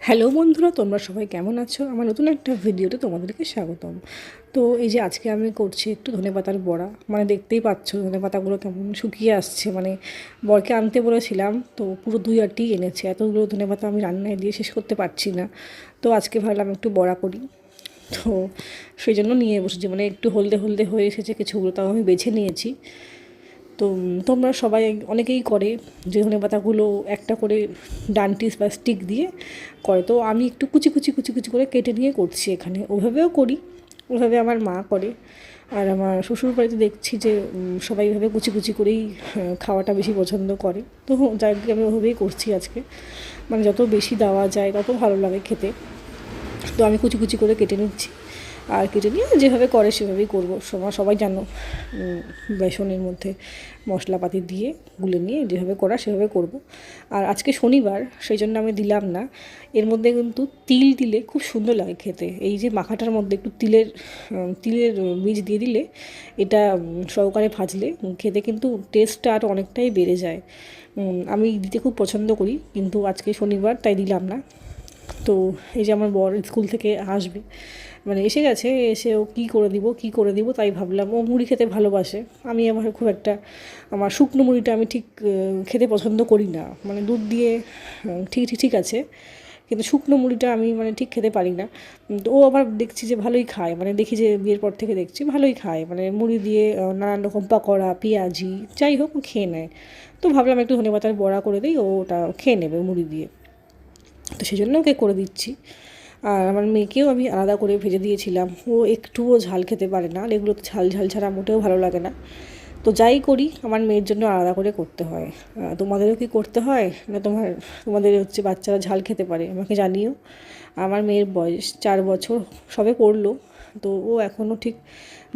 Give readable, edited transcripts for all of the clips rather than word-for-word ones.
Hello বন্ধুরা, তোমরা সবাই কেমন আছো? আমার নতুন একটা ভিডিওতে তোমাদেরকে স্বাগতম। তো এই যে আজকে আমি করছি একটু ধনেপাতার বড়া। মানে দেখতেই পাচ্ছ ধনেপাতাগুলো কেমন শুকিয়ে আসছে। মানে বরকে আনতে বলেছিলাম, তো পুরো 2 আটি এনেছে। এতগুলো ধনেপাতা আমি রান্নায় দিয়ে শেষ করতে পারছি না। তো আজকে ভাবলাম একটু বড়া করি। তো সেই জন্য নিয়ে বসেছি। মানে একটু হলদে হলদে হয়ে এসেছে কিছুগুলো, তাও আমি বেছে নিয়েছি। তো তোমরা সবাই অনেকেই করে যে ধনেপাতাগুলো একটা করে ডান্টিস বা স্টিক দিয়ে করে। তো আমি একটু কুচি কুচি কুচি কুচি করে কেটে নিয়ে করছি এখানে। ওভাবেও করি, ওভাবে আমার মা করে। আর আমার শ্বশুর বাড়িতে দেখছি যে সবাই এভাবে কুচি কুচি করেই খাওয়াটা বেশি পছন্দ করে। তো যাই হোক, আমি ওভাবেই করছি আজকে। মানে যত বেশি দেওয়া যায় তত ভালো লাগে খেতে। তো আমি কুচি কুচি করে কেটে নিচ্ছি, আর কেটে নিয়ে যেভাবে করে সেভাবেই করবো। সবাই জানো, বেসনের মধ্যে মশলাপাতি দিয়ে গুলে নিয়ে যেভাবে করা সেভাবে করব। আর আজকে শনিবার, সেই জন্য আমি দিলাম না। এর মধ্যে কিন্তু তিল দিলে খুব সুন্দর লাগে খেতে। এই যে মাখাটার মধ্যে একটু তিলের বীজ দিয়ে দিলে, এটা সহকারে ভাজলে খেতে কিন্তু টেস্টটা আরও অনেকটাই বেড়ে যায়। আমি দিতে খুব পছন্দ করি, কিন্তু আজকে শনিবার তাই দিলাম না। তো এই যে আমার বর স্কুল থেকে আসবে, মানে এসে গেছে, এসে ও কী করে দিব তাই ভাবলাম। ও মুড়ি খেতে ভালোবাসে। আমি আমার খুব একটা, আমার শুকনো মুড়িটা আমি ঠিক খেতে পছন্দ করি না। মানে দুধ দিয়ে ঠিক আছে, কিন্তু শুকনো মুড়িটা আমি মানে ঠিক খেতে পারি না। তো ও আবার দেখছি যে ভালোই খায়। মানে দেখি যে বিয়ের পর থেকে দেখছি ভালোই খায়। মানে মুড়ি দিয়ে নানান রকম পকোড়া, পেঁয়াজি, যাই হোক খেয়ে নেয়। তো ভাবলাম একটু ধনেপাতার বড়া করে দিই, ও ওটা খেয়ে নেবে মুড়ি দিয়ে। তো সেই জন্য ওকে করে দিচ্ছি। আর আমার মেয়েকেও আমি আলাদা করে ভেজে দিয়েছিলাম। ও একটুও ঝাল খেতে পারে না, আর এগুলো তো ঝাল ঝাল ছাড়া মোটেও ভালো লাগে না। তো যাই করি, আমার মেয়ের জন্য আলাদা করে করতে হয়। তোমাদেরও কি করতে হয় না? তোমাদের হচ্ছে বাচ্চারা ঝাল খেতে পারে? আমাকে জানিও। আমার মেয়ের বয়স 4 বছর সবে পড়লো, তো ও এখনও ঠিক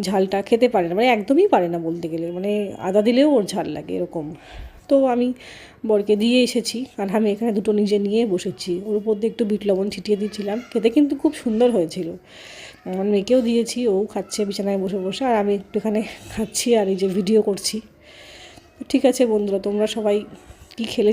ঝালটা খেতে পারে না। মানে একদমই পারে না বলতে গেলে। মানে আদা দিলেও ওর ঝাল লাগে এরকম। তো আমি বরকে দিয়ে এসেছি, আর আমি এখানে দুটো নিজে নিয়ে বসেছি। ওর উপর দিয়ে একটু বিট লবণ ছিটিয়ে দিয়েছিলাম। খেতে কিন্তু খুব সুন্দর হয়েছিল। আমার মেয়েকেও দিয়েছি, ও খাচ্ছে বিছানায় বসে বসে, আর আমি একটু এখানে খাচ্ছি আর এই যে ভিডিও করছি। ঠিক আছে বন্ধুরা, তোমরা সবাই কী খেলে